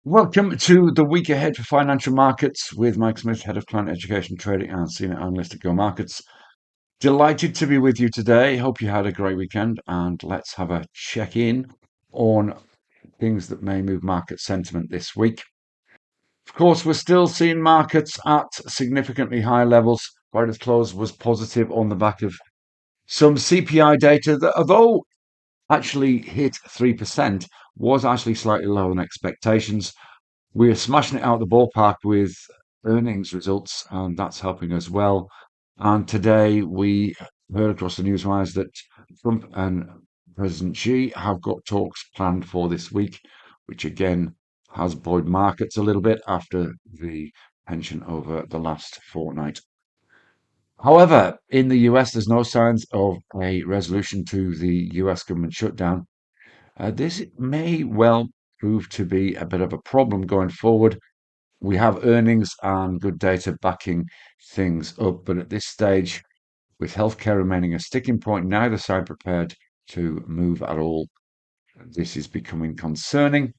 Welcome to the week ahead for financial markets with Mike Smith, Head of Client Education Trading and Senior Analyst at Go Markets. Delighted to be with you today. Hope you had a great weekend, and let's have a check in on things that may move market sentiment this week. Of course, we're still seeing markets at significantly high levels. Friday's close was positive on the back of some CPI data that, although actually hit 3%, was actually slightly lower than expectations. We're smashing it out the ballpark with earnings results, and that's helping as well. And today we heard across the newswires that Trump and President Xi have got talks planned for this week, which again has buoyed markets a little bit after the tension over the last fortnight. However, in the US, there's no signs of a resolution to the US government shutdown. This may well prove to be a bit of a problem going forward. We have earnings and good data backing things up, but at this stage, with healthcare remaining a sticking point, neither side prepared to move at all. This is becoming concerning.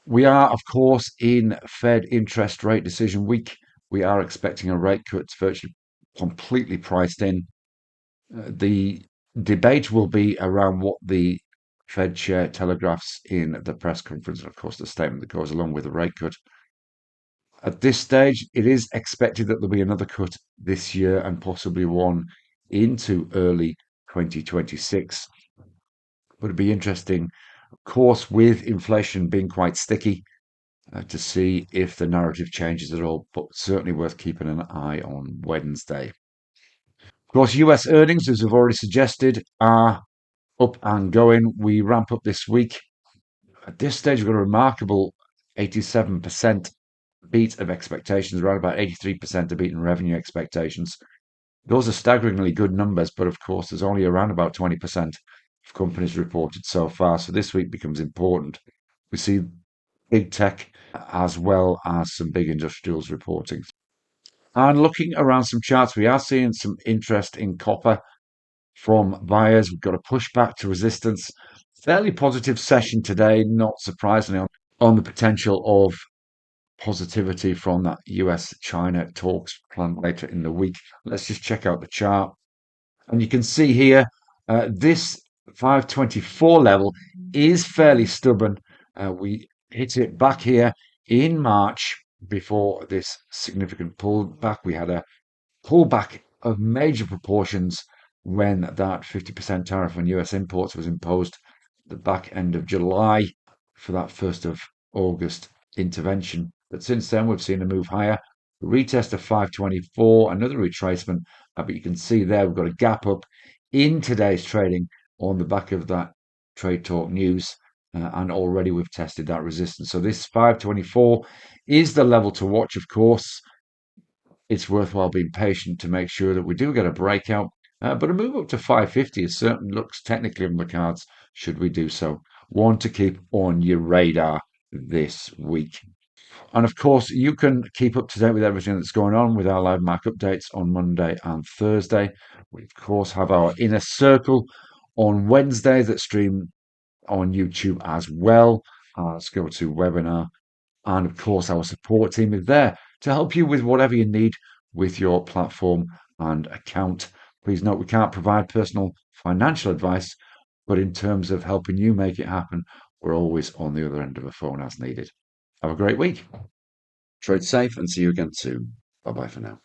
We are, of course, in Fed interest rate decision week. We are expecting a rate cut virtually completely priced in. The debate will be around what the Fed chair telegraphs in the press conference, and of course, the statement that goes along with the rate cut. At this stage, it is expected that there'll be another cut this year and possibly one into early 2026. But it'd be interesting, of course, with inflation being quite sticky, to see if the narrative changes at all, but certainly worth keeping an eye on Wednesday. Of course, US earnings, as we've already suggested, are up and going. We ramp up this week. At this stage, we've got a remarkable 87% beat of expectations, around about 83% of beaten revenue expectations. Those are staggeringly good numbers, but of course, there's only around about 20% of companies reported so far. So this week becomes important. We see big tech as well as some big industrials reporting. And looking around some charts, we are seeing some interest in copper from buyers. We've got a pushback to resistance. Fairly positive session today, not surprisingly, on the potential of positivity from that US-China talks planned later in the week. Let's just check out the chart. And you can see here, this 524 level is fairly stubborn. We hit it back here in March before this significant pullback. We had a pullback of major proportions when that 50% tariff on US imports was imposed at the back end of July for that 1st of August intervention. But since then, we've seen a move higher. Retest of 524, another retracement. But you can see there we've got a gap up in today's trading on the back of that trade talk news. And already we've tested that resistance. So this 524 is the level to watch, of course. It's worthwhile being patient to make sure that we do get a breakout. But a move up to 550 is certainly looks technically on the cards, should we do so. One to keep on your radar this week. And of course, you can keep up to date with everything that's going on with our live mark updates on Monday and Thursday. We, of course, have our inner circle on Wednesday that stream on YouTube as well. Let's go to webinar. And of course, our support team is there to help you with whatever you need with your platform and account. Please note we can't provide personal financial advice, but in terms of helping you make it happen, we're always on the other end of the phone as needed. Have a great week. Trade safe and see you again soon. Bye bye for now.